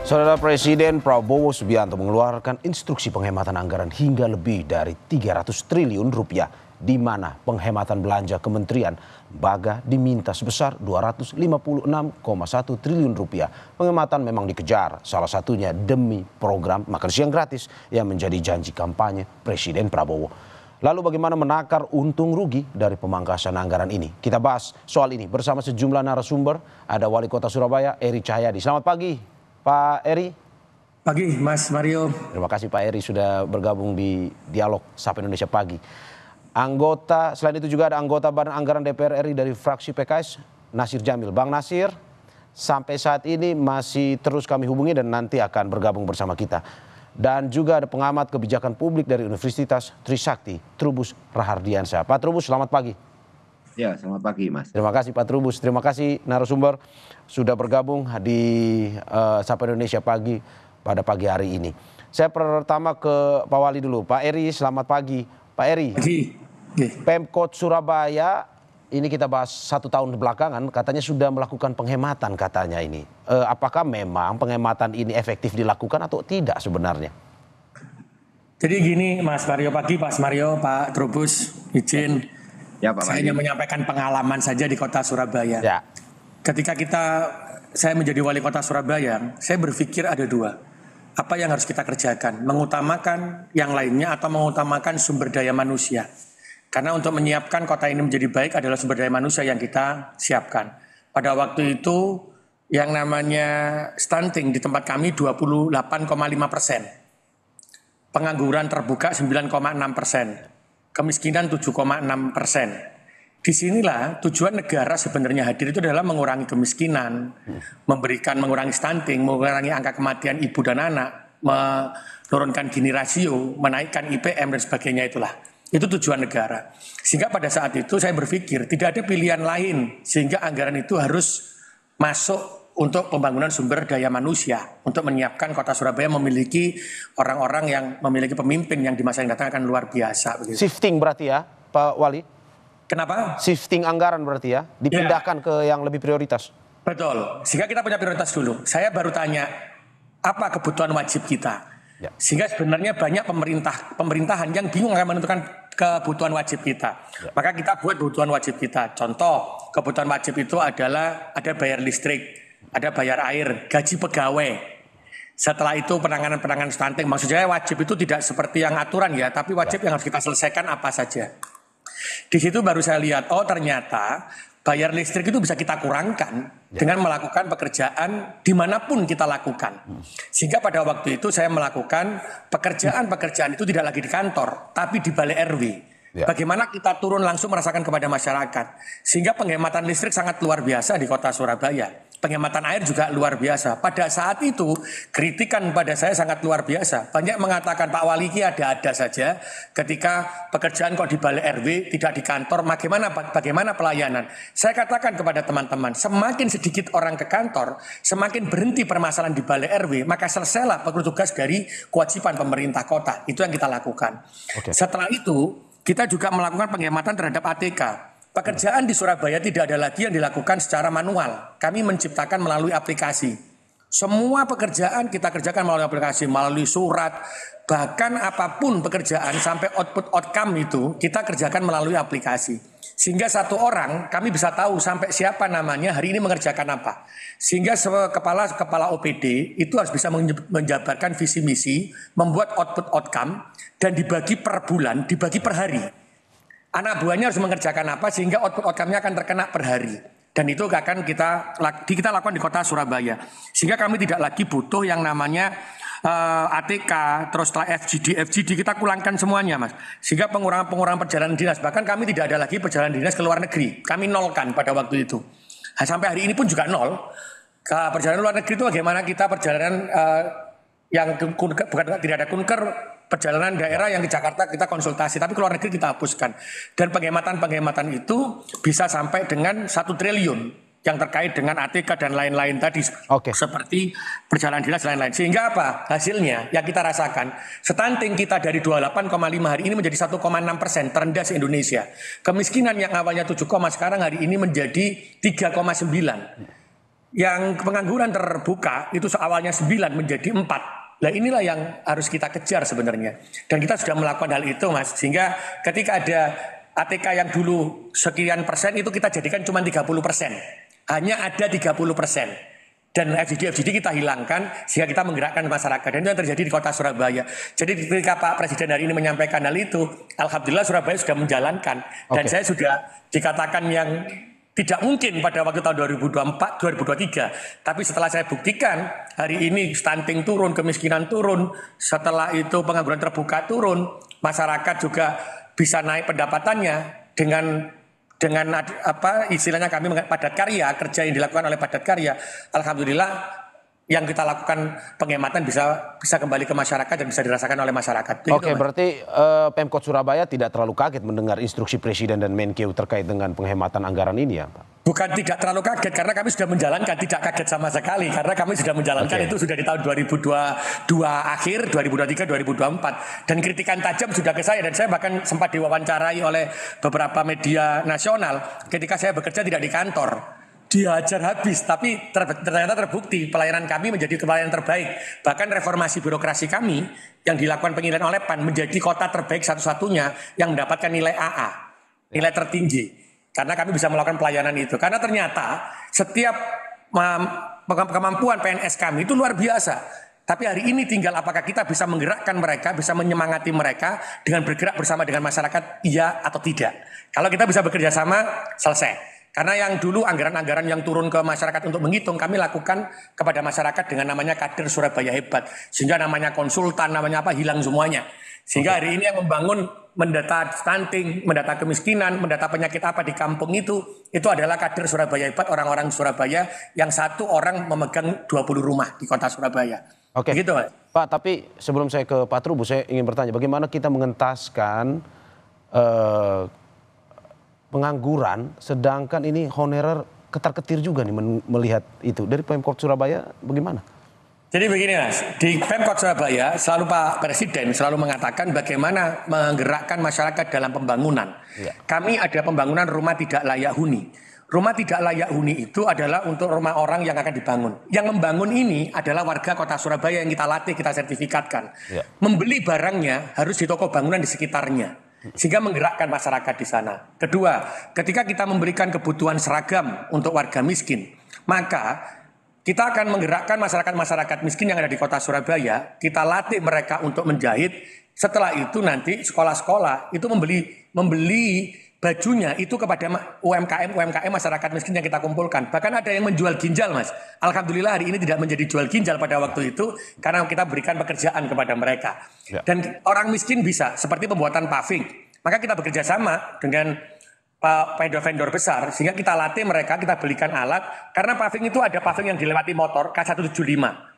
Saudara Presiden Prabowo Subianto mengeluarkan instruksi penghematan anggaran hingga lebih dari 300 triliun rupiah, di mana penghematan belanja kementerian lembaga diminta sebesar 256,1 triliun rupiah. Penghematan memang dikejar, salah satunya demi program makan siang gratis yang menjadi janji kampanye Presiden Prabowo. Lalu bagaimana menakar untung rugi dari pemangkasan anggaran ini? Kita bahas soal ini bersama sejumlah narasumber. Ada Wali Kota Surabaya, Eri Cahyadi. Selamat pagi, Pak Eri. Pagi, Mas Mario. Terima kasih Pak Eri sudah bergabung di Dialog Sapa Indonesia Pagi. Selain itu juga ada anggota Badan Anggaran DPR RI dari fraksi PKS, Nasir Jamil. Bang Nasir, sampai saat ini masih terus kami hubungi dan nanti akan bergabung bersama kita. Dan juga ada pengamat kebijakan publik dari Universitas Trisakti, Trubus Rahardiansyah. Pak Trubus, selamat pagi. Ya, selamat pagi, Mas. Terima kasih Pak Trubus. Terima kasih narasumber sudah bergabung di Sapa Indonesia Pagi pada pagi hari ini. Saya pertama ke Pak Wali dulu. Pak Eri, selamat pagi. Pak Eri, Pemkot Surabaya, ini kita bahas 1 tahun belakangan, katanya sudah melakukan penghematan katanya ini. Apakah memang penghematan ini efektif dilakukan atau tidak sebenarnya? Jadi gini Mas Mario, pagi Pak Mario, Pak Trubus, izin. Ya, Pak saya hanya menyampaikan pengalaman saja di kota Surabaya. Ya. Ketika saya menjadi wali kota Surabaya, saya berpikir ada 2. Apa yang harus kita kerjakan? Mengutamakan yang lainnya atau mengutamakan sumber daya manusia? Karena untuk menyiapkan kota ini menjadi baik adalah sumber daya manusia yang kita siapkan. Pada waktu itu yang namanya stunting di tempat kami 28,5%. Pengangguran terbuka 9,6%. Kemiskinan 7,6%. Disinilah tujuan negara sebenarnya hadir itu adalah mengurangi kemiskinan, mengurangi stunting, mengurangi angka kematian ibu dan anak, menurunkan Gini rasio, menaikkan IPM dan sebagainya itulah. Itu tujuan negara. Sehingga pada saat itu saya berpikir tidak ada pilihan lain sehingga anggaran itu harus masuk untuk pembangunan sumber daya manusia, untuk menyiapkan kota Surabaya memiliki orang-orang yang memiliki pemimpin yang di masa yang datang akan luar biasa. Begitu. Shifting berarti ya Pak Wali? Kenapa? Shifting anggaran berarti ya, dipindahkan ke yang lebih prioritas. Betul, sehingga kita punya prioritas dulu. Saya baru tanya, apa kebutuhan wajib kita? Ya. Sehingga sebenarnya banyak pemerintahan yang bingung akan menentukan kebutuhan wajib kita. Ya. Maka kita buat kebutuhan wajib kita. Contoh, kebutuhan wajib itu adalah ada bayar listrik, ada bayar air, gaji pegawai. Setelah itu penanganan stunting. Maksud saya wajib itu tidak seperti yang aturan ya, tapi wajib yang harus kita selesaikan apa saja. Di situ baru saya lihat, oh ternyata bayar listrik itu bisa kita kurangkan dengan melakukan pekerjaan dimanapun kita lakukan. Sehingga pada waktu itu saya melakukan pekerjaan itu tidak lagi di kantor, tapi di balai RW. Bagaimana kita turun langsung merasakan kepada masyarakat. Sehingga penghematan listrik sangat luar biasa di kota Surabaya. Penghematan air juga luar biasa. Pada saat itu kritikan pada saya sangat luar biasa. Banyak mengatakan Pak Wali ini ada-ada saja. Ketika pekerjaan kok di balai RW tidak di kantor, bagaimana pelayanan? Saya katakan kepada teman-teman, semakin sedikit orang ke kantor, semakin berhenti permasalahan di balai RW, maka selesailah petugas dari kewajiban pemerintah kota. Itu yang kita lakukan. Setelah itu kita juga melakukan penghematan terhadap ATK. Pekerjaan di Surabaya tidak ada lagi yang dilakukan secara manual. Kami menciptakan melalui aplikasi. Semua pekerjaan kita kerjakan melalui aplikasi, melalui surat. Bahkan apapun pekerjaan sampai outcome itu kita kerjakan melalui aplikasi. Sehingga satu orang kami bisa tahu sampai siapa namanya hari ini mengerjakan apa. Sehingga kepala OPD itu harus bisa menjabarkan visi misi, membuat outcome dan dibagi per bulan, dibagi per hari. Anak buahnya harus mengerjakan apa sehingga outcome-nya akan terkena per hari. Dan itu akan kita lakukan di kota Surabaya. Sehingga kami tidak lagi butuh yang namanya ATK, terus setelah FGD kita kulangkan semuanya Mas. Sehingga pengurangan perjalanan dinas. Bahkan kami tidak ada lagi perjalanan dinas ke luar negeri. Kami nolkan pada waktu itu. Sampai hari ini pun juga nol. Ke perjalanan luar negeri itu bagaimana kita perjalanan yang tidak ada kunker, perjalanan daerah yang di Jakarta kita konsultasi, tapi ke luar negeri kita hapuskan. Dan penghematan itu bisa sampai dengan 1 triliun yang terkait dengan ATK dan lain-lain tadi. Seperti perjalanan dinas dan lain-lain. Sehingga apa? Hasilnya yang kita rasakan, stunting kita dari 28,5 hari ini menjadi 1,6%, terendah se-Indonesia. Kemiskinan yang awalnya 7, sekarang hari ini menjadi 3,9. Yang pengangguran terbuka itu awalnya 9 menjadi 4. Nah inilah yang harus kita kejar sebenarnya. Dan kita sudah melakukan hal itu Mas. Sehingga ketika ada ATK yang dulu sekian persen itu kita jadikan cuma 30%. Hanya ada 30%. Dan FGD kita hilangkan sehingga kita menggerakkan masyarakat. Dan itu yang terjadi di kota Surabaya. Jadi ketika Pak Presiden hari ini menyampaikan hal itu, alhamdulillah Surabaya sudah menjalankan. Dan saya sudah dikatakan yang tidak mungkin pada waktu tahun 2024, 2023. Tapi setelah saya buktikan, hari ini stunting turun, kemiskinan turun, setelah itu pengangguran terbuka turun, masyarakat juga bisa naik pendapatannya dengan apa istilahnya kami padat karya, kerja yang dilakukan oleh padat karya. Alhamdulillah yang kita lakukan penghematan bisa kembali ke masyarakat dan bisa dirasakan oleh masyarakat. Begitu, Oke, berarti Pemkot Surabaya tidak terlalu kaget mendengar instruksi Presiden dan Menkeu terkait dengan penghematan anggaran ini ya, Pak? Bukan tidak terlalu kaget karena kami sudah menjalankan, tidak kaget sama sekali karena kami sudah menjalankan itu sudah di tahun 2022 akhir, 2023, 2024 dan kritikan tajam sudah ke saya dan saya bahkan sempat diwawancarai oleh beberapa media nasional ketika saya bekerja tidak di kantor. Dihajar habis, tapi ternyata terbukti pelayanan kami menjadi pelayanan terbaik. Bahkan reformasi birokrasi kami yang dilakukan penilaian oleh PAN menjadi kota terbaik satu-satunya yang mendapatkan nilai AA, nilai tertinggi. Karena kami bisa melakukan pelayanan itu. Karena ternyata setiap kemampuan PNS kami itu luar biasa. Tapi hari ini tinggal apakah kita bisa menggerakkan mereka, bisa menyemangati mereka dengan bergerak bersama dengan masyarakat, iya atau tidak. Kalau kita bisa bekerja sama, selesai. Karena yang dulu anggaran-anggaran yang turun ke masyarakat untuk menghitung, kami lakukan kepada masyarakat dengan namanya kader Surabaya Hebat. Sehingga namanya konsultan, namanya apa, hilang semuanya. Sehingga hari ini yang membangun mendata stunting, mendata kemiskinan, mendata penyakit apa di kampung itu adalah kader Surabaya Hebat, orang-orang Surabaya yang satu orang memegang 20 rumah di kota Surabaya. Oke, Begitu, Pak, tapi sebelum saya ke Pak Trubus, saya ingin bertanya, bagaimana kita mengentaskan pengangguran, sedangkan ini honorer ketar-ketir juga nih melihat itu. Dari Pemkot Surabaya bagaimana? Jadi begini Mas, di Pemkot Surabaya selalu Pak Presiden selalu mengatakan bagaimana menggerakkan masyarakat dalam pembangunan. Ya. Kami ada pembangunan rumah tidak layak huni. Rumah tidak layak huni itu adalah untuk rumah orang yang akan dibangun. Yang membangun ini adalah warga kota Surabaya yang kita latih, kita sertifikatkan. Ya. Membeli barangnya harus di toko bangunan di sekitarnya. Sehingga menggerakkan masyarakat di sana. Kedua, ketika kita memberikan kebutuhan seragam untuk warga miskin, maka kita akan menggerakkan masyarakat miskin yang ada di kota Surabaya, kita latih mereka untuk menjahit. Setelah itu nanti sekolah-sekolah itu membeli bajunya itu kepada UMKM masyarakat miskin yang kita kumpulkan. Bahkan ada yang menjual ginjal, Mas. Alhamdulillah hari ini tidak menjadi jual ginjal pada waktu itu karena kita berikan pekerjaan kepada mereka. Ya. Dan orang miskin bisa seperti pembuatan paving. Maka kita bekerja sama dengan vendor-vendor besar sehingga kita latih mereka, kita belikan alat karena paving itu ada paving yang dilewati motor K175.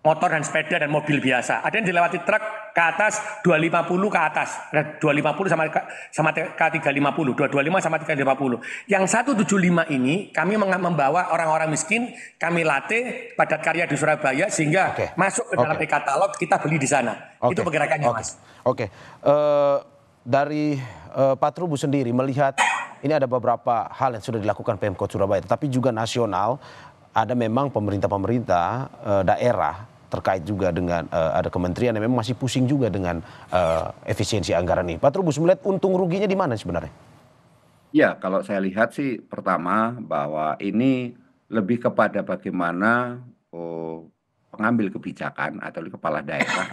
Motor dan sepeda dan mobil biasa. Ada yang dilewati truk ke atas 250 ke atas. 250 sama K350, 225 sama 350. Yang 175 ini kami membawa orang-orang miskin, kami latih padat karya di Surabaya sehingga masuk ke dalam e-katalog, kita beli di sana. Itu pergerakannya, Mas. Oke. Dari Pak Trubus sendiri melihat ini ada beberapa hal yang sudah dilakukan Pemkot Surabaya, tapi juga nasional ada memang pemerintah daerah terkait juga dengan ada kementerian yang memang masih pusing juga dengan efisiensi anggaran ini. Pak Trubus melihat untung ruginya di mana sebenarnya? Ya, kalau saya lihat sih pertama bahwa ini lebih kepada bagaimana pengambil kebijakan atau kepala daerah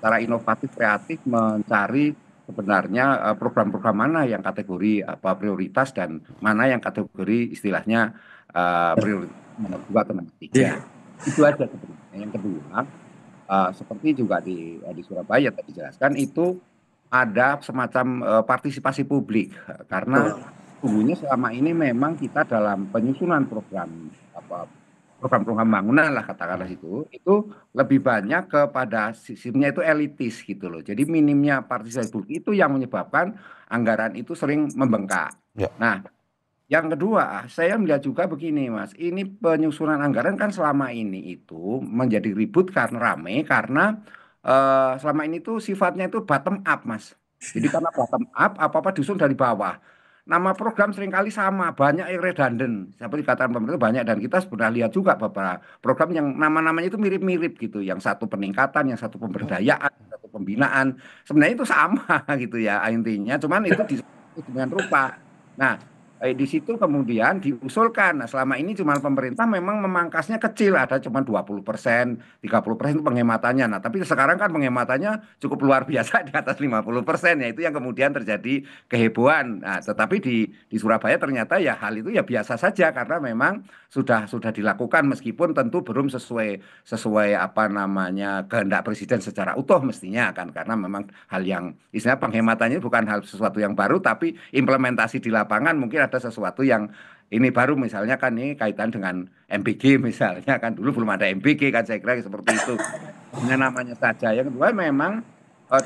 secara inovatif kreatif mencari sebenarnya program-program mana yang kategori prioritas dan mana yang kategori istilahnya prioritas nomor 2 atau nomor 3. Itu aja sebenarnya. Yang kedua, seperti juga di Surabaya tadi dijelaskan, itu ada semacam partisipasi publik karena sesungguhnya selama ini memang kita dalam penyusunan program bangunan lah katakanlah itu lebih banyak kepada sistemnya itu elitis gitu loh. Jadi minimnya partisipasi publik itu yang menyebabkan anggaran itu sering membengkak. Ya. Nah, yang kedua, saya melihat juga begini, Mas. Ini penyusunan anggaran kan selama ini itu menjadi ribut karena rame karena selama ini tuh sifatnya itu bottom up, Mas. Jadi karena bottom up, apa-apa disusun dari bawah. nama program seringkali sama, banyak yang redundant. Seperti dikatakan pemerintah banyak dan kita sudah lihat juga beberapa program yang nama-namanya itu mirip-mirip gitu. Yang satu peningkatan, yang satu pemberdayaan, yang satu pembinaan. Sebenarnya itu sama gitu ya intinya, cuman itu disebut dengan rupa. Nah, di situ kemudian diusulkan. Nah, selama ini cuma pemerintah memang memangkasnya kecil, ada cuma 20%, 30% itu penghematannya. Nah, tapi sekarang kan penghematannya cukup luar biasa di atas 50%, ya itu yang kemudian terjadi kehebohan. Nah, tetapi di Surabaya ternyata ya hal itu ya biasa saja karena memang sudah dilakukan meskipun tentu belum sesuai sesuai apa namanya kehendak presiden secara utuh mestinya kan karena memang hal yang istilah penghematannya bukan hal sesuatu yang baru tapi implementasi di lapangan mungkin ada sesuatu yang ini baru misalnya kan ini kaitan dengan MBG misalnya kan dulu belum ada MBG kan saya kira seperti itu. Hanya namanya saja. Yang kedua memang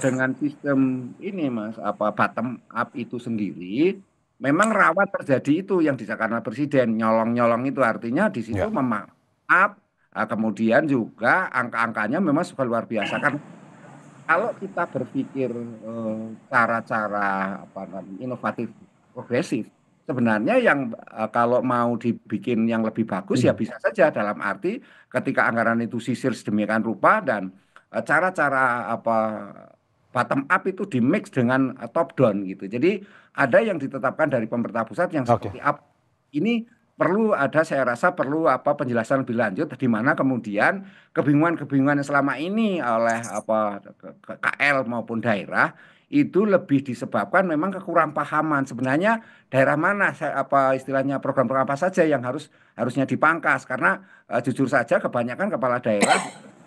dengan sistem ini Mas apa bottom up itu sendiri memang rawan terjadi itu yang disampaikan Presiden nyolong-nyolong itu artinya di situ Ya. up kemudian juga angka-angkanya memang sudah luar biasa kan kalau kita berpikir cara-cara apa namanya inovatif progresif sebenarnya yang kalau mau dibikin yang lebih bagus ya bisa saja dalam arti ketika anggaran itu sisir sedemikian rupa dan cara-cara apa bottom up itu di mix dengan top down gitu. Jadi ada yang ditetapkan dari pemerintah pusat yang Oke. seperti apa. Ini perlu ada saya rasa perlu apa penjelasan lebih lanjut di mana kemudian kebingungan-kebingungan yang selama ini oleh apa KL maupun daerah itu lebih disebabkan memang kekurang pahaman sebenarnya daerah mana apa istilahnya program-program apa saja yang harusnya dipangkas karena jujur saja kebanyakan kepala daerah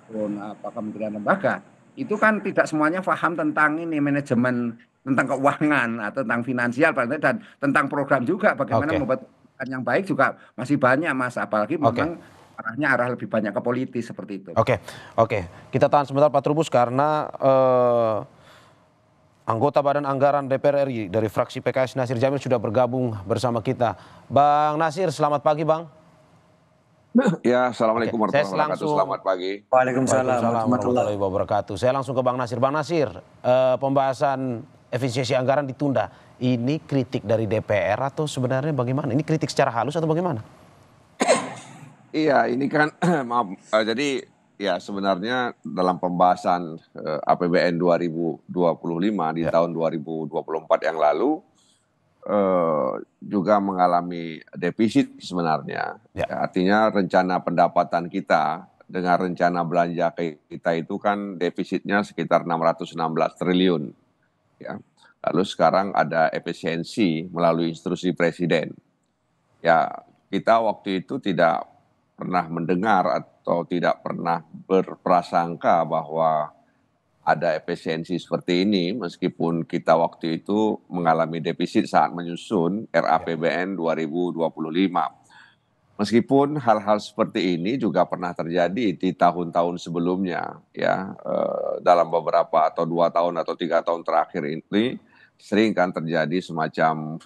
pun apa kementerian lembaga itu kan tidak semuanya paham tentang ini manajemen tentang keuangan atau tentang finansial dan tentang program juga bagaimana Oke. membuat yang baik juga masih banyak Mas apalagi Oke. memang arahnya arah lebih banyak ke politis seperti itu. Oke. Oke. Kita tahan sebentar Pak Trubus karena anggota Badan Anggaran DPR RI dari fraksi PKS Nasir Jamil sudah bergabung bersama kita. Bang Nasir, selamat pagi Bang. Ya, Oke, Assalamualaikum saya warahmatullahi wabarakatuh. langsung. Selamat pagi. Waalaikumsalam Waalaikumsalam warahmatullahi. warahmatullahi wabarakatuh. Saya langsung ke Bang Nasir. Bang Nasir, pembahasan efisiensi anggaran ditunda. Ini kritik dari DPR atau sebenarnya bagaimana? Ini kritik secara halus atau bagaimana? Iya, ini kan maaf. Jadi ya sebenarnya dalam pembahasan APBN 2025 di Ya. tahun 2024 yang lalu juga mengalami defisit sebenarnya. Ya. Ya, artinya rencana pendapatan kita dengan rencana belanja kita itu kan defisitnya sekitar 616 triliun. Ya. Lalu sekarang ada efisiensi melalui instruksi presiden. Ya, kita waktu itu tidak pernah mendengar atau tidak pernah berprasangka bahwa ada efisiensi seperti ini meskipun kita waktu itu mengalami defisit saat menyusun RAPBN 2025. Meskipun hal-hal seperti ini juga pernah terjadi di tahun-tahun sebelumnya, ya dalam beberapa atau 2 tahun atau 3 tahun terakhir ini sering kan terjadi semacam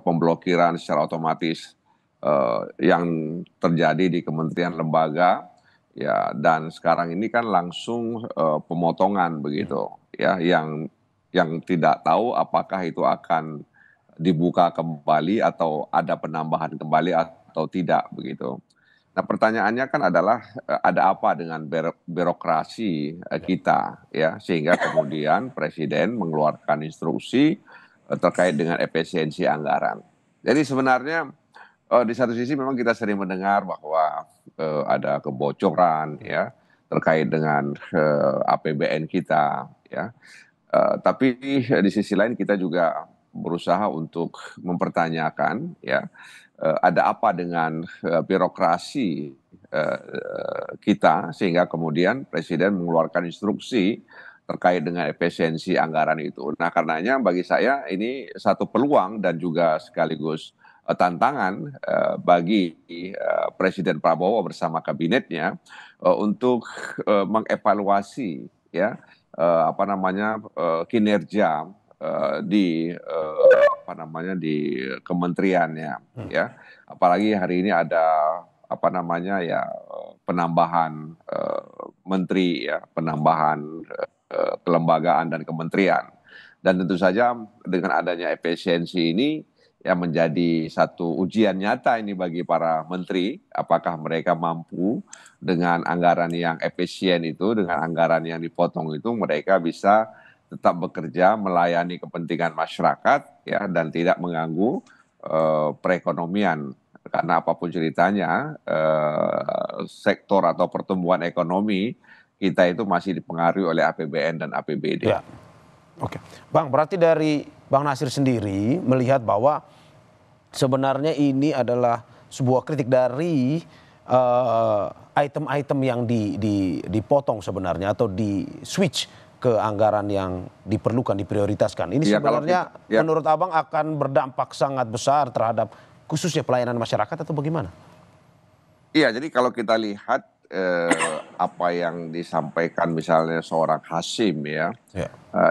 pemblokiran secara otomatis yang terjadi di kementerian lembaga, ya dan sekarang ini kan langsung pemotongan begitu, ya yang tidak tahu apakah itu akan dibuka kembali atau ada penambahan kembali atau tidak begitu. Nah pertanyaannya kan adalah ada apa dengan birokrasi kita ya sehingga kemudian presiden mengeluarkan instruksi terkait dengan efisiensi anggaran. Jadi sebenarnya di satu sisi memang kita sering mendengar bahwa ada kebocoran ya terkait dengan APBN kita ya. Tapi di sisi lain kita juga berusaha untuk mempertanyakan ya ada apa dengan birokrasi kita sehingga kemudian presiden mengeluarkan instruksi terkait dengan efisiensi anggaran itu. Nah, karenanya bagi saya ini satu peluang dan juga sekaligus tantangan bagi Presiden Prabowo bersama kabinetnya untuk mengevaluasi ya apa namanya kinerja di apa namanya di kementeriannya ya. Apalagi hari ini ada apa namanya ya penambahan menteri ya, penambahan kelembagaan dan kementerian. Dan tentu saja dengan adanya efisiensi ini yang menjadi satu ujian nyata ini bagi para menteri, apakah mereka mampu dengan anggaran yang efisien itu, dengan anggaran yang dipotong itu, mereka bisa tetap bekerja melayani kepentingan masyarakat ya dan tidak mengganggu perekonomian. Karena apapun ceritanya, sektor atau pertumbuhan ekonomi kita itu masih dipengaruhi oleh APBN dan APBD. Ya. Oke, Bang, berarti dari Bang Nasir sendiri melihat bahwa sebenarnya ini adalah sebuah kritik dari item-item yang dipotong sebenarnya atau di switch ke anggaran yang diperlukan, diprioritaskan. Ini sebenarnya menurut Abang akan berdampak sangat besar terhadap khususnya pelayanan masyarakat atau bagaimana? Iya, jadi kalau kita lihat apa yang disampaikan misalnya seorang Hasyim ya,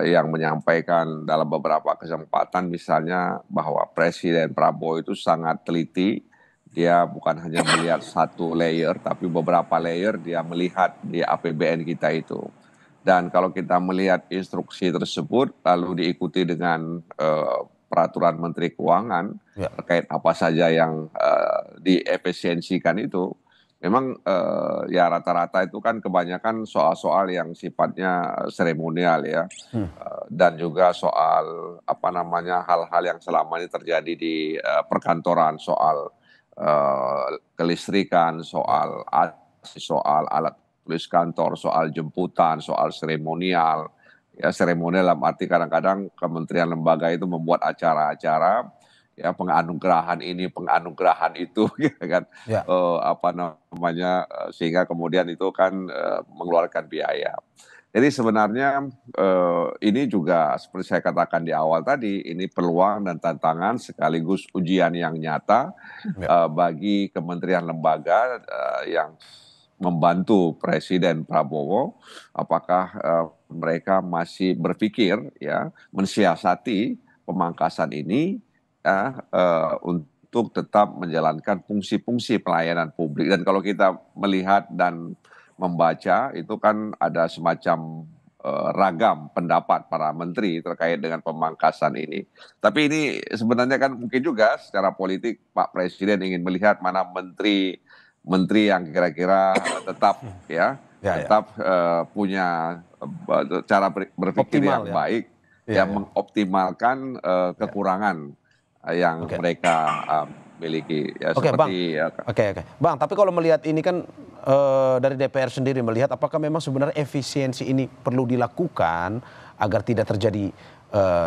yang menyampaikan dalam beberapa kesempatan misalnya bahwa Presiden Prabowo itu sangat teliti, dia bukan hanya melihat satu layer tapi beberapa layer dia melihat di APBN kita itu. Dan kalau kita melihat instruksi tersebut lalu diikuti dengan peraturan Menteri Keuangan terkait apa saja yang diefisiensikan itu, memang ya rata-rata itu kan kebanyakan soal-soal yang sifatnya seremonial ya, dan juga soal apa namanya hal-hal yang selama ini terjadi di perkantoran, soal kelistrikan, soal alat tulis kantor, soal jemputan, soal seremonial. Ya, seremonial dalam arti kadang-kadang kementerian lembaga itu membuat acara-acara ya penganugerahan ini, penganugerahan itu, gitu kan, apa namanya, sehingga kemudian itu kan mengeluarkan biaya. Jadi sebenarnya ini juga seperti saya katakan di awal tadi, ini peluang dan tantangan sekaligus ujian yang nyata bagi kementerian lembaga yang membantu Presiden Prabowo, apakah mereka masih berpikir ya mensiasati pemangkasan ini untuk tetap menjalankan fungsi-fungsi pelayanan publik. Dan kalau kita melihat dan membaca itu kan ada semacam ragam pendapat para menteri terkait dengan pemangkasan ini. Tapi ini sebenarnya kan mungkin juga secara politik Pak Presiden ingin melihat mana menteri yang kira-kira tetap tetap punya cara berpikir yang baik, yang mengoptimalkan kekurangan yang mereka miliki. Ya, Oke, Bang. Oke. Bang, tapi kalau melihat ini kan dari DPR sendiri melihat apakah memang sebenarnya efisiensi ini perlu dilakukan agar tidak terjadi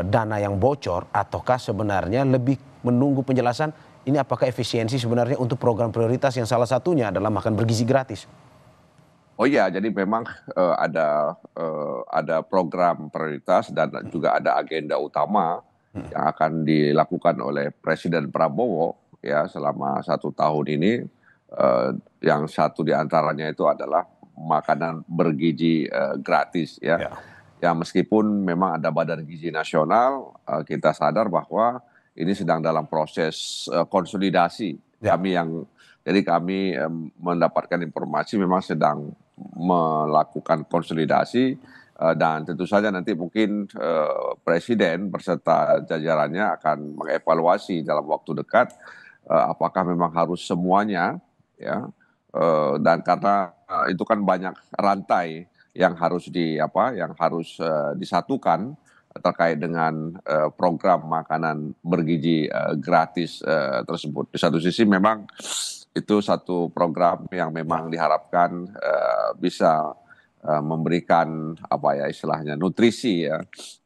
dana yang bocor, ataukah sebenarnya lebih menunggu penjelasan ini apakah efisiensi sebenarnya untuk program prioritas yang salah satunya adalah makan bergizi gratis? Oh iya, jadi memang ada program prioritas dan juga ada agenda utama yang akan dilakukan oleh Presiden Prabowo ya selama 1 tahun ini. Yang satu diantaranya itu adalah makanan bergizi gratis ya. Ya meskipun memang ada Badan Gizi Nasional, kita sadar bahwa ini sedang dalam proses konsolidasi. Kami mendapatkan informasi memang sedang melakukan konsolidasi dan tentu saja nanti mungkin Presiden beserta jajarannya akan mengevaluasi dalam waktu dekat apakah memang harus semuanya ya, dan karena itu kan banyak rantai yang harus disatukan terkait dengan program makanan bergizi gratis tersebut. Di satu sisi memang itu satu program yang memang diharapkan bisa memberikan istilahnya nutrisi ya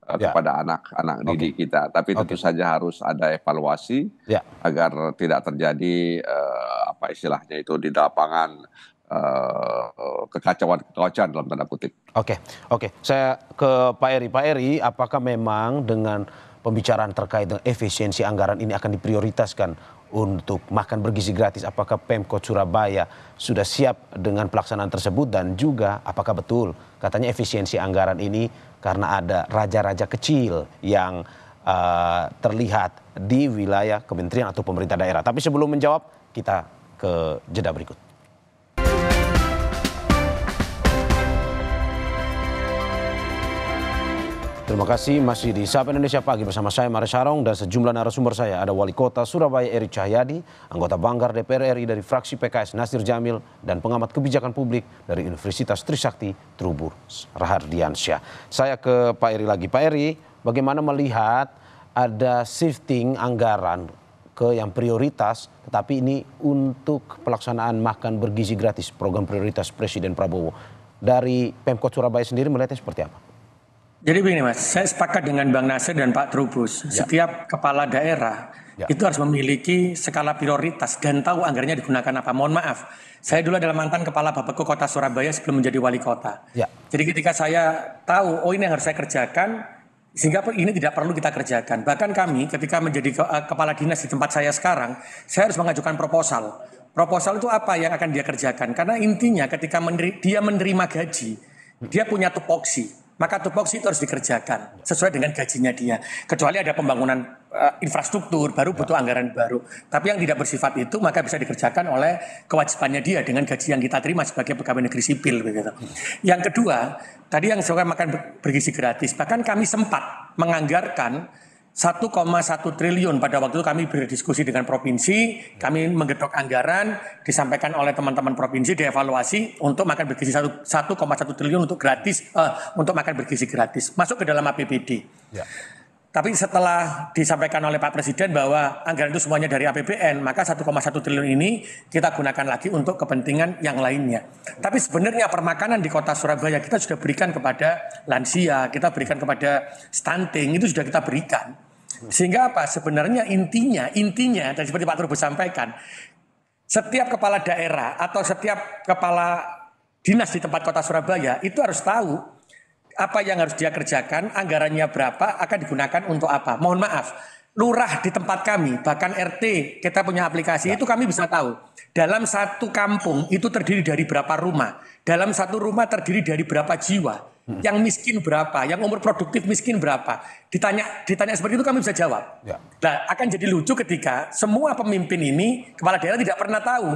kepada anak-anak didik kita. Tapi tentu saja harus ada evaluasi agar tidak terjadi istilahnya itu di lapangan kekacauan dalam tanda kutip. Oke. Saya ke Pak Eri. Pak Eri, apakah memang dengan pembicaraan terkait dengan efisiensi anggaran ini akan diprioritaskan untuk makan bergizi gratis? Apakah Pemkot Surabaya sudah siap dengan pelaksanaan tersebut? Dan juga apakah betul katanya efisiensi anggaran ini karena ada raja-raja kecil yang terlihat di wilayah kementerian atau pemerintah daerah? Tapi sebelum menjawab, kita ke jeda berikut. Terima kasih masih di Sapa Indonesia Pagi bersama saya Maris Sarong dan sejumlah narasumber saya. Ada Wali Kota Surabaya Eri Cahyadi, anggota Banggar DPR RI dari fraksi PKS Nasir Jamil, dan pengamat kebijakan publik dari Universitas Trisakti Trubus Rahardiansyah. Saya ke Pak Eri lagi. Pak Eri, bagaimana melihat ada shifting anggaran ke yang prioritas, tetapi ini untuk pelaksanaan makan bergizi gratis, program prioritas Presiden Prabowo. Dari Pemkot Surabaya sendiri melihatnya seperti apa? Jadi begini Mas, saya sepakat dengan Bang Nasir dan Pak Trubus. Setiap kepala daerah itu harus memiliki skala prioritas dan tahu anggarannya digunakan apa. Mohon maaf, saya dulu adalah mantan kepala Bapeko Kota Surabaya sebelum menjadi wali kota. Jadi ketika saya tahu, ini yang harus saya kerjakan, sehingga ini tidak perlu kita kerjakan. Bahkan kami ketika menjadi kepala dinas di tempat saya sekarang, saya harus mengajukan proposal. Proposal itu apa yang akan dia kerjakan? Karena intinya ketika dia menerima gaji, dia punya tupoksi. Maka tupoksi itu harus dikerjakan sesuai dengan gajinya dia. Kecuali ada pembangunan infrastruktur, baru butuh anggaran baru. Tapi yang tidak bersifat itu maka bisa dikerjakan oleh kewajibannya dia dengan gaji yang kita terima sebagai pegawai negeri sipil. Begitu. Yang kedua, tadi yang soal makan bergizi gratis, bahkan kami sempat menganggarkan 1,1 triliun pada waktu itu kami berdiskusi dengan provinsi, kami menggetok anggaran, disampaikan oleh teman-teman provinsi, dievaluasi untuk makan bergizi 1,1 triliun untuk gratis, untuk makan bergizi gratis, masuk ke dalam APBD. Tapi setelah disampaikan oleh Pak Presiden bahwa anggaran itu semuanya dari APBN, maka 1,1 triliun ini kita gunakan lagi untuk kepentingan yang lainnya. Tapi sebenarnya permakanan di kota Surabaya kita sudah berikan kepada lansia, kita berikan kepada stunting, itu sudah kita berikan. Sehingga apa? Sebenarnya intinya, dan seperti Pak Trubus sampaikan, setiap kepala daerah atau setiap kepala dinas di tempat kota Surabaya itu harus tahu apa yang harus dia kerjakan, anggarannya berapa, akan digunakan untuk apa. Mohon maaf, lurah di tempat kami, bahkan RT, kita punya aplikasi, itu kami bisa tahu. Dalam satu kampung itu terdiri dari berapa rumah, dalam satu rumah terdiri dari berapa jiwa, yang miskin berapa, yang umur produktif miskin berapa. Ditanya seperti itu kami bisa jawab. Nah, akan jadi lucu ketika semua pemimpin ini, kepala daerah tidak pernah tahu.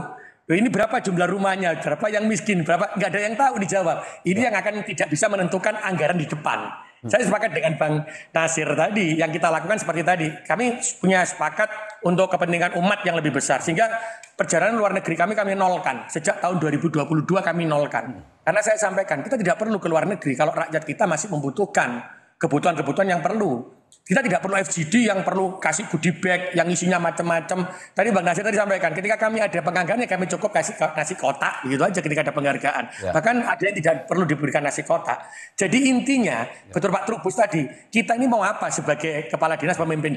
Ini berapa jumlah rumahnya, berapa yang miskin, berapa, nggak ada yang tahu dijawab. Ini yang akan tidak bisa menentukan anggaran di depan. Saya sepakat dengan Bang Nasir tadi, yang kita lakukan seperti tadi. Kami punya sepakat untuk kepentingan umat yang lebih besar. Sehingga perjalanan luar negeri kami nolkan. Sejak tahun 2022 kami nolkan. Karena saya sampaikan, kita tidak perlu ke luar negeri kalau rakyat kita masih membutuhkan kebutuhan-kebutuhan yang perlu. Kita tidak perlu FGD yang perlu kasih goodie bag yang isinya macam-macam. Tadi Bang Nasir tadi sampaikan, ketika kami ada penghargaan kami cukup kasih nasi kotak, begitu aja ketika ada penghargaan. Bahkan ada yang tidak perlu diberikan nasi kotak. Jadi intinya, betul Pak Trubus tadi, kita ini mau apa sebagai kepala dinas pemimpin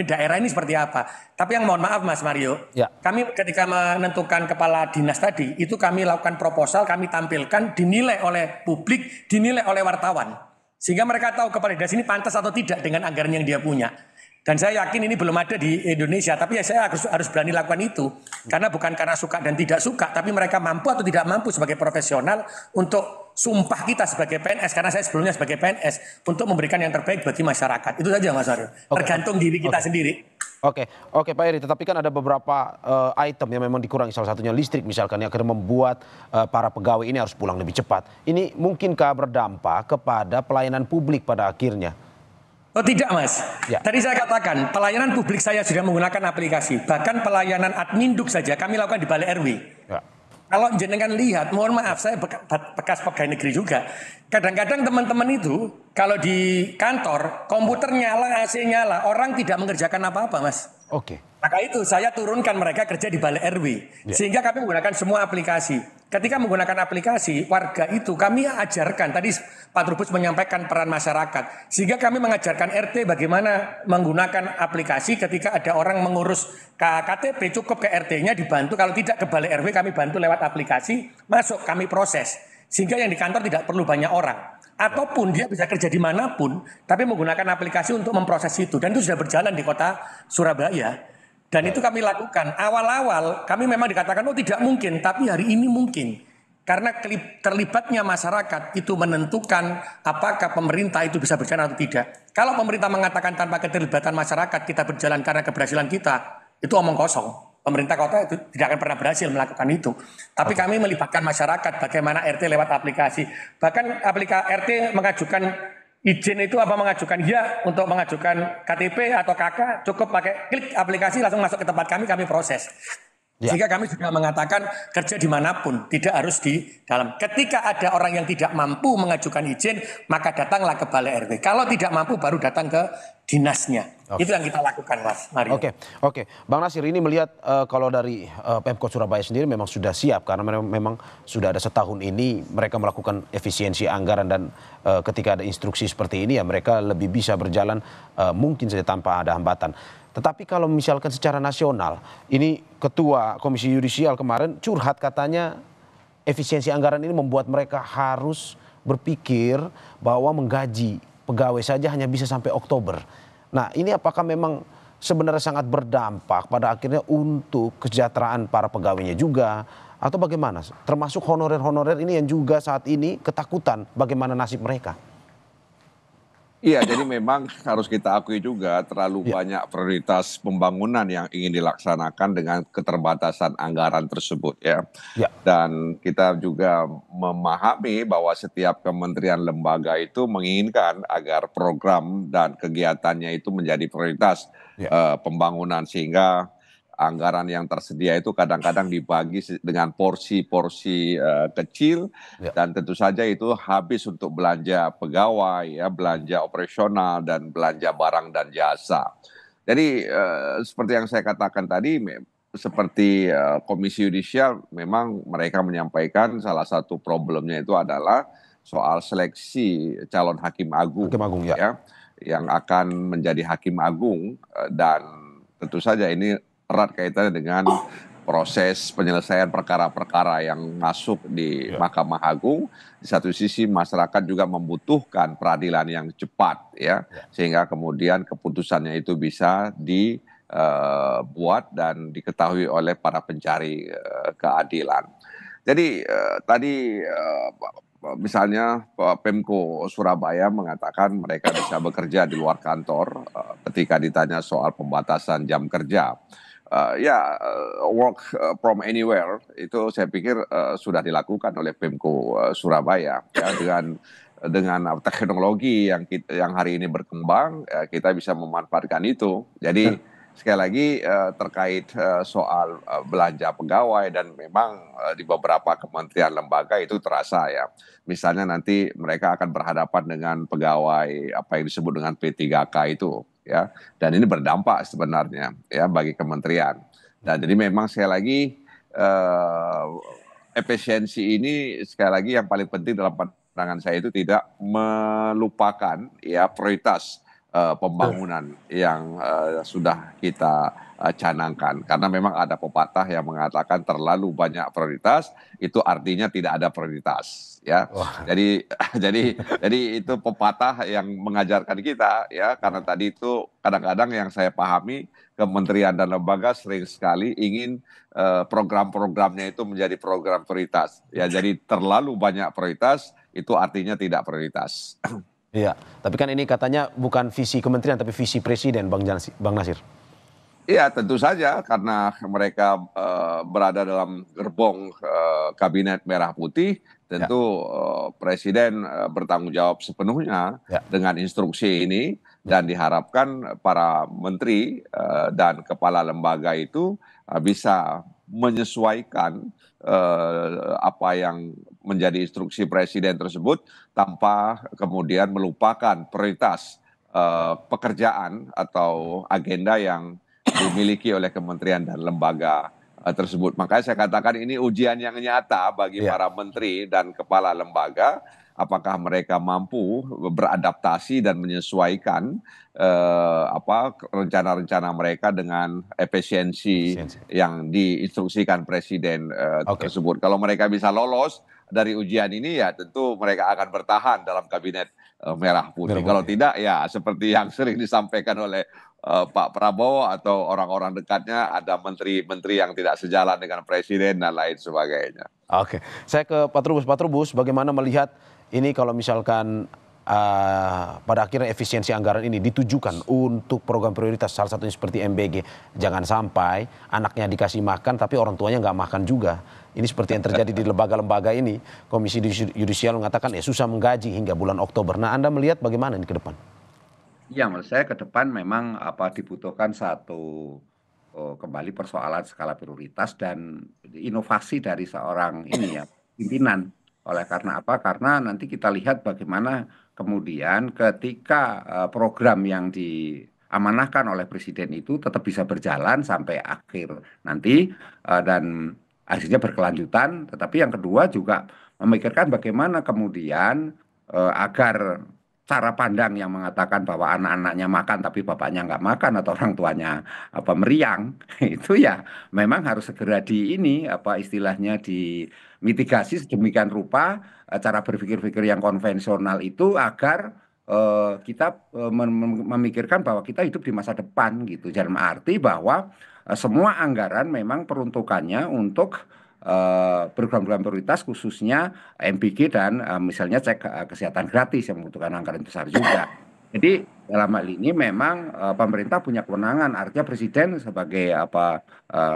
daerah ini seperti apa? Tapi yang mohon maaf Mas Mario, kami ketika menentukan kepala dinas tadi, itu kami lakukan proposal, kami tampilkan, dinilai oleh publik, dinilai oleh wartawan. Sehingga mereka tahu kepala dinas ini pantas atau tidak dengan anggaran yang dia punya. Dan saya yakin ini belum ada di Indonesia, tapi ya saya harus berani lakukan itu. Karena bukan karena suka dan tidak suka, tapi mereka mampu atau tidak mampu sebagai profesional untuk sumpah kita sebagai PNS, karena saya sebelumnya sebagai PNS, untuk memberikan yang terbaik bagi masyarakat. Itu saja Mas Aryo. Tergantung diri kita sendiri. Oke Pak Eri, tetapi kan ada beberapa item yang memang dikurangi, salah satunya listrik misalkan, yang akhirnya membuat para pegawai ini harus pulang lebih cepat. Ini mungkinkah berdampak kepada pelayanan publik pada akhirnya? Oh tidak Mas, tadi saya katakan pelayanan publik saya sudah menggunakan aplikasi. Bahkan pelayanan adminduk saja kami lakukan di Balai RW. Kalau jenengan lihat, mohon maaf saya bekas pegawai negeri juga. Kadang-kadang teman-teman itu kalau di kantor komputer nyala, AC nyala, orang tidak mengerjakan apa-apa Mas. Maka itu saya turunkan mereka kerja di Balai RW. Sehingga kami menggunakan semua aplikasi. Ketika menggunakan aplikasi, warga itu kami ajarkan. Tadi Pak Trubus menyampaikan peran masyarakat. Sehingga kami mengajarkan RT bagaimana menggunakan aplikasi ketika ada orang mengurus KTP, cukup ke RT-nya dibantu. Kalau tidak ke Balai RW kami bantu lewat aplikasi, masuk kami proses. Sehingga yang di kantor tidak perlu banyak orang. Ataupun dia bisa kerja dimanapun, tapi menggunakan aplikasi untuk memproses itu. Dan itu sudah berjalan di kota Surabaya. Dan itu kami lakukan. Awal-awal kami memang dikatakan oh tidak mungkin, tapi hari ini mungkin. Karena terlibatnya masyarakat itu menentukan apakah pemerintah itu bisa berjalan atau tidak. Kalau pemerintah mengatakan tanpa keterlibatan masyarakat kita berjalan karena keberhasilan kita, itu omong kosong. Pemerintah kota itu tidak akan pernah berhasil melakukan itu. Tapi kami melibatkan masyarakat bagaimana RT lewat aplikasi. Bahkan RT mengajukan izin itu apa mengajukan? Ya, untuk mengajukan KTP atau KK cukup pakai klik aplikasi langsung masuk ke tempat kami proses. Ya. Sehingga kami juga mengatakan kerja dimanapun, tidak harus di dalam. Ketika ada orang yang tidak mampu mengajukan izin, maka datanglah ke Balai RW. Kalau tidak mampu, baru datang ke dinasnya. Oke. Itu yang kita lakukan, Mas Mario. Oke. Bang Nasir, ini melihat kalau dari Pemkot Surabaya sendiri memang sudah siap, karena memang sudah ada setahun ini mereka melakukan efisiensi anggaran, dan ketika ada instruksi seperti ini ya mereka lebih bisa berjalan mungkin saja tanpa ada hambatan. Tetapi kalau misalkan secara nasional, ini Ketua Komisi Yudisial kemarin curhat, katanya efisiensi anggaran ini membuat mereka harus berpikir bahwa menggaji pegawai saja hanya bisa sampai Oktober. Nah, ini apakah memang sebenarnya sangat berdampak pada akhirnya untuk kesejahteraan para pegawainya juga, atau bagaimana? Termasuk honorer-honorer ini yang juga saat ini ketakutan bagaimana nasib mereka. Iya, jadi memang harus kita akui juga terlalu banyak prioritas pembangunan yang ingin dilaksanakan dengan keterbatasan anggaran tersebut ya. Dan kita juga memahami bahwa setiap kementerian lembaga itu menginginkan agar program dan kegiatannya itu menjadi prioritas pembangunan, sehingga anggaran yang tersedia itu kadang-kadang dibagi dengan porsi-porsi kecil, dan tentu saja itu habis untuk belanja pegawai, ya, belanja operasional dan belanja barang dan jasa. Jadi seperti yang saya katakan tadi, seperti Komisi Yudisial, memang mereka menyampaikan salah satu problemnya itu adalah soal seleksi calon hakim agung, ya, yang akan menjadi hakim agung, dan tentu saja ini erat kaitannya dengan proses penyelesaian perkara-perkara yang masuk di Mahkamah Agung. Di satu sisi masyarakat juga membutuhkan peradilan yang cepat, ya, sehingga kemudian keputusannya itu bisa dibuat dan diketahui oleh para pencari keadilan. Jadi tadi misalnya Pemko Surabaya mengatakan mereka bisa bekerja di luar kantor ketika ditanya soal pembatasan jam kerja. Work from anywhere itu saya pikir sudah dilakukan oleh Pemko Surabaya, ya, dengan teknologi yang hari ini berkembang, kita bisa memanfaatkan itu. Jadi sekali lagi terkait soal belanja pegawai, dan memang di beberapa kementerian lembaga itu terasa, ya. Misalnya nanti mereka akan berhadapan dengan pegawai apa yang disebut dengan P3K itu, ya, dan ini berdampak sebenarnya, ya, bagi kementerian. Dan jadi memang sekali lagi efisiensi ini sekali lagi yang paling penting dalam pandangan saya itu tidak melupakan, ya, prioritas pembangunan yang sudah kita canangkan, karena memang ada pepatah yang mengatakan terlalu banyak prioritas itu artinya tidak ada prioritas, ya. Jadi itu pepatah yang mengajarkan kita, ya, karena tadi itu kadang-kadang yang saya pahami kementerian dan lembaga sering sekali ingin program-programnya itu menjadi program prioritas, ya. Jadi terlalu banyak prioritas itu artinya tidak prioritas. Iya, tapi kan ini katanya bukan visi kementerian tapi visi presiden, Bang Nasir. Iya, tentu saja karena mereka berada dalam gerbong kabinet merah putih, tentu presiden bertanggung jawab sepenuhnya dengan instruksi ini, dan diharapkan para menteri dan kepala lembaga itu bisa menyesuaikan apa yang menjadi instruksi presiden tersebut tanpa kemudian melupakan prioritas pekerjaan atau agenda yang dimiliki oleh kementerian dan lembaga tersebut. Makanya saya katakan ini ujian yang nyata bagi para menteri dan kepala lembaga, apakah mereka mampu beradaptasi dan menyesuaikan rencana-rencana mereka dengan efisiensi yang diinstruksikan presiden tersebut. Kalau mereka bisa lolos dari ujian ini, ya tentu mereka akan bertahan dalam kabinet merah putih. Kalau tidak, ya seperti yang sering disampaikan oleh Pak Prabowo atau orang-orang dekatnya, ada menteri-menteri yang tidak sejalan dengan presiden dan lain sebagainya. Oke, saya ke Pak Trubus. Pak Trubus, bagaimana melihat ini kalau misalkan pada akhirnya efisiensi anggaran ini ditujukan untuk program prioritas, salah satunya seperti MBG. Jangan sampai anaknya dikasih makan tapi orang tuanya nggak makan juga. Ini seperti yang terjadi di lembaga-lembaga ini. Komisi Yudisial mengatakan susah menggaji hingga bulan Oktober. Nah, Anda melihat bagaimana ini ke depan? Ya, menurut saya ke depan memang dibutuhkan satu kembali persoalan skala prioritas dan inovasi dari seorang ini ya pimpinan. Oleh karena apa? Karena nanti kita lihat bagaimana kemudian ketika program yang diamanahkan oleh presiden itu tetap bisa berjalan sampai akhir nanti dan akhirnya berkelanjutan. Tetapi yang kedua juga memikirkan bagaimana kemudian agar cara pandang yang mengatakan bahwa anak-anaknya makan tapi bapaknya nggak makan atau orang tuanya meriang itu ya memang harus segera istilahnya dimitigasi sedemikian rupa cara berpikir-pikir yang konvensional itu agar kita memikirkan bahwa kita hidup di masa depan gitu. Dalam arti bahwa semua anggaran memang peruntukannya untuk program-program prioritas khususnya MBG dan misalnya cek kesehatan gratis yang membutuhkan anggaran besar juga. Jadi dalam hal ini memang pemerintah punya kewenangan, artinya presiden sebagai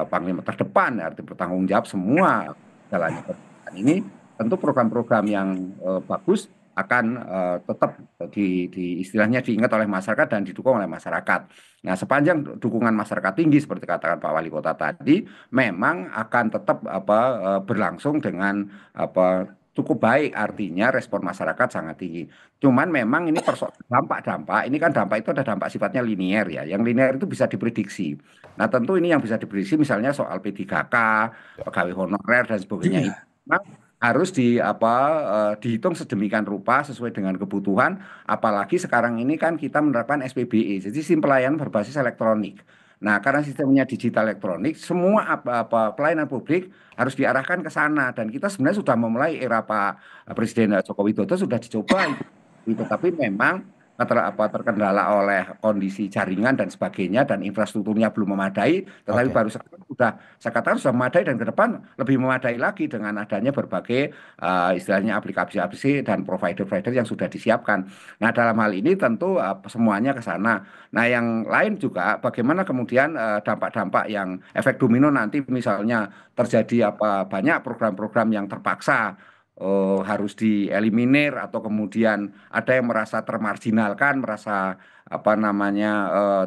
panglima terdepan, artinya bertanggung jawab semua jalannya pemerintahan ini. Tentu program-program yang bagus akan tetap istilahnya diingat oleh masyarakat dan didukung oleh masyarakat. Nah, sepanjang dukungan masyarakat tinggi seperti katakan Pak Wali Kota tadi, memang akan tetap berlangsung dengan cukup baik, artinya respon masyarakat sangat tinggi. Cuman memang ini dampak-dampak, ini kan dampak itu ada dampak sifatnya linier ya. Yang linier itu bisa diprediksi. Nah, tentu ini yang bisa diprediksi misalnya soal P3K, pegawai honorer dan sebagainya itu. Nah, harus dihitung sedemikian rupa sesuai dengan kebutuhan, apalagi sekarang ini kan kita menerapkan SPBE, jadi sistem pelayanan berbasis elektronik. Nah, karena sistemnya digital elektronik, semua pelayanan publik harus diarahkan ke sana dan kita sebenarnya sudah memulai era Pak Presiden Joko Widodo sudah dicoba itu, tapi memang terkendala oleh kondisi jaringan dan sebagainya dan infrastrukturnya belum memadai, tetapi baru sekarang saya katakan sudah memadai dan ke depan lebih memadai lagi dengan adanya berbagai istilahnya aplikasi-aplikasi dan provider-provider yang sudah disiapkan. Nah, dalam hal ini tentu semuanya ke sana. Nah, yang lain juga bagaimana kemudian dampak-dampak yang efek domino nanti misalnya terjadi banyak program-program yang terpaksa harus dieliminir atau kemudian ada yang merasa termarginalkan, merasa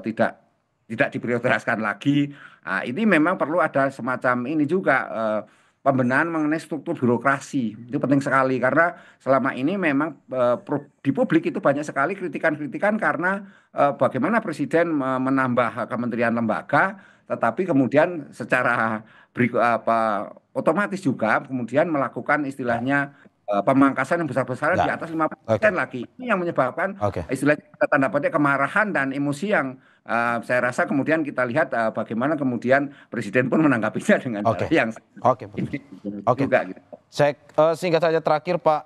tidak diprioritaskan lagi. Nah, ini memang perlu ada semacam ini juga pembenahan mengenai struktur birokrasi. Itu penting sekali karena selama ini memang di publik itu banyak sekali kritikan-kritikan karena bagaimana presiden menambah kementerian lembaga tetapi kemudian secara otomatis juga kemudian melakukan istilahnya pemangkasan yang besar-besaran di atas 50% lagi. Ini yang menyebabkan istilahnya tanda petik kemarahan dan emosi yang saya rasa kemudian kita lihat bagaimana kemudian presiden pun menanggapinya dengan yang juga. Gitu. Saya singkat saja terakhir Pak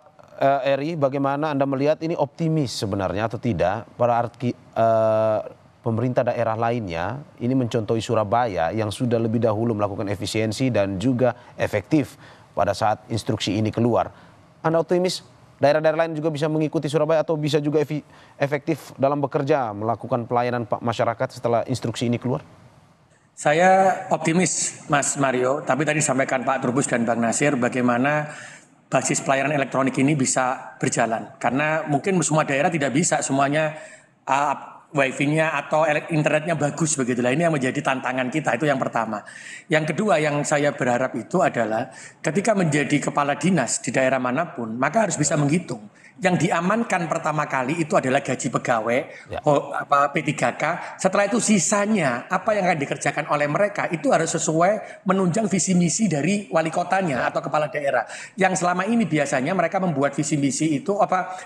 Eri, bagaimana Anda melihat ini optimis sebenarnya atau tidak pada pemerintah daerah lainnya ini mencontohi Surabaya yang sudah lebih dahulu melakukan efisiensi dan juga efektif pada saat instruksi ini keluar. Anda optimis daerah-daerah lain juga bisa mengikuti Surabaya atau bisa juga efektif dalam bekerja melakukan pelayanan masyarakat setelah instruksi ini keluar? Saya optimis Mas Mario, tapi tadi disampaikan Pak Trubus dan Bang Nasir bagaimana basis pelayanan elektronik ini bisa berjalan. Karena mungkin semua daerah tidak bisa semuanya wifi-nya atau internetnya bagus begitulah. Ini yang menjadi tantangan kita, itu yang pertama. Yang kedua yang saya berharap itu adalah ketika menjadi kepala dinas di daerah manapun, maka harus bisa menghitung. Yang diamankan pertama kali itu adalah gaji pegawai, P3K. Setelah itu sisanya apa yang akan dikerjakan oleh mereka itu harus sesuai menunjang visi misi dari wali kotanya atau kepala daerah. Yang selama ini biasanya mereka membuat visi misi itu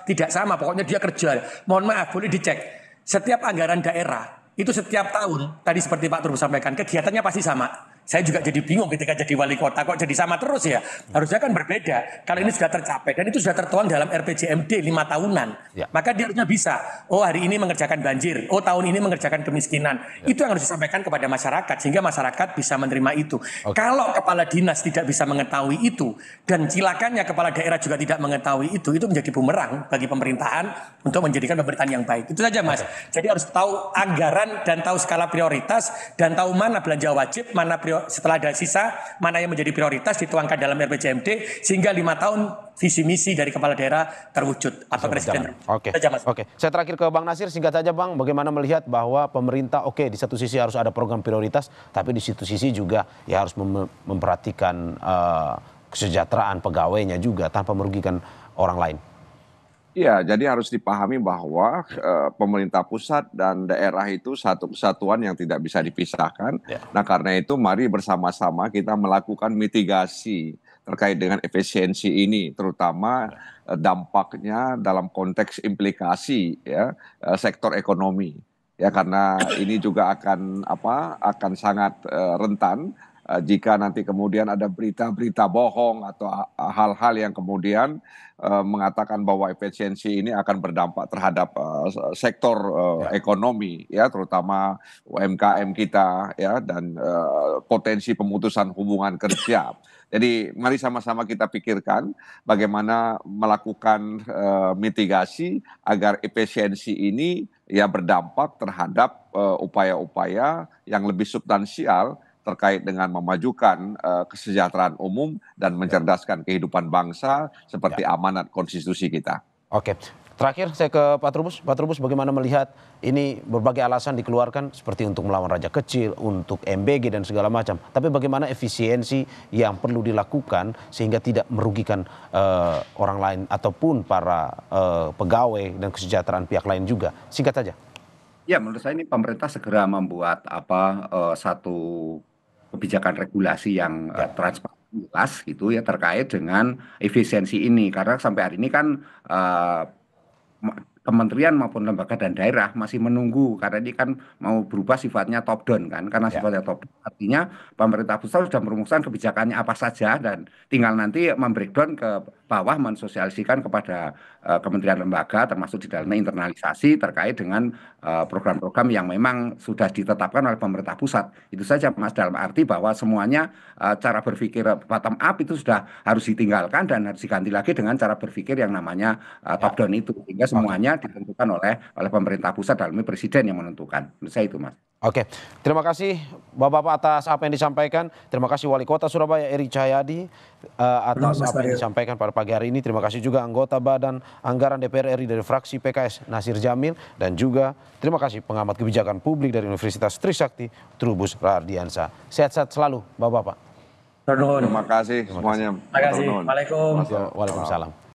tidak sama, pokoknya dia kerja. Mohon maaf, boleh dicek. Setiap anggaran daerah itu setiap tahun, tadi seperti Pak Trubus sampaikan, kegiatannya pasti sama. Saya juga jadi bingung ketika jadi wali kota, kok jadi sama terus ya? Harusnya kan berbeda. Kalau ini sudah tercapai dan itu sudah tertuang dalam RPJMD 5 tahunan, maka dia harusnya bisa. Oh, hari ini mengerjakan banjir, oh tahun ini mengerjakan kemiskinan. Itu yang harus disampaikan kepada masyarakat sehingga masyarakat bisa menerima itu. Kalau kepala dinas tidak bisa mengetahui itu dan cilakannya kepala daerah juga tidak mengetahui itu menjadi bumerang bagi pemerintahan untuk menjadikan pemerintahan yang baik. Itu saja, Mas. Jadi harus tahu anggaran dan tahu skala prioritas dan tahu mana belanja wajib, mana setelah ada sisa, mana yang menjadi prioritas dituangkan dalam RPJMD sehingga 5 tahun visi misi dari kepala daerah terwujud atau presiden. Oke. Saya terakhir ke Bang Nasir, singkat saja Bang, bagaimana melihat bahwa pemerintah di satu sisi harus ada program prioritas, tapi di satu sisi juga ya harus memperhatikan kesejahteraan pegawainya juga tanpa merugikan orang lain. Iya, jadi harus dipahami bahwa pemerintah pusat dan daerah itu satu kesatuan yang tidak bisa dipisahkan. Nah, karena itu mari bersama-sama kita melakukan mitigasi terkait dengan efisiensi ini, terutama dampaknya dalam konteks implikasi sektor ekonomi. Ya, karena ini juga akan sangat rentan jika nanti kemudian ada berita-berita bohong atau hal-hal yang kemudian mengatakan bahwa efisiensi ini akan berdampak terhadap sektor ekonomi, ya, terutama UMKM kita, ya, dan potensi pemutusan hubungan kerja. Jadi mari sama-sama kita pikirkan bagaimana melakukan mitigasi agar efisiensi ini ya berdampak terhadap upaya-upaya yang lebih substansial terkait dengan memajukan kesejahteraan umum dan mencerdaskan kehidupan bangsa seperti amanat konstitusi kita. Oke, terakhir saya ke Pak Trubus. Pak Trubus, bagaimana melihat ini berbagai alasan dikeluarkan seperti untuk melawan raja kecil, untuk MBG dan segala macam. Tapi bagaimana efisiensi yang perlu dilakukan sehingga tidak merugikan orang lain ataupun para pegawai dan kesejahteraan pihak lain juga. Singkat saja. Ya, menurut saya ini pemerintah segera membuat satu kebijakan regulasi yang transparan jelas gitu ya terkait dengan efisiensi ini, karena sampai hari ini kan kementerian maupun lembaga dan daerah masih menunggu karena ini kan mau berubah sifatnya top down kan, karena sifatnya top down artinya pemerintah pusat sudah merumuskan kebijakannya apa saja dan tinggal nanti membreakdown ke bawah, mensosialisikan kepada kementerian lembaga termasuk di dalamnya internalisasi terkait dengan program-program yang memang sudah ditetapkan oleh pemerintah pusat. Itu saja, Mas, dalam arti bahwa semuanya cara berpikir bottom up itu sudah harus ditinggalkan dan harus diganti lagi dengan cara berpikir yang namanya top down itu, sehingga semuanya ditentukan oleh pemerintah pusat, dalamnya presiden yang menentukan. Menurut saya itu, Mas. Oke, terima kasih Bapak-Bapak atas apa yang disampaikan. Terima kasih Wali Kota Surabaya Eri Cahyadi atas apa yang disampaikan pada pagi hari ini. Terima kasih juga anggota Badan Anggaran DPR RI dari fraksi PKS Nasir Jamil, dan juga terima kasih pengamat kebijakan publik dari Universitas Trisakti Trubus Rardiansa. Sehat-sehat selalu Bapak-Bapak. Terima kasih semuanya. Terima kasih. Waalaikumsalam. Waalaikumsalam.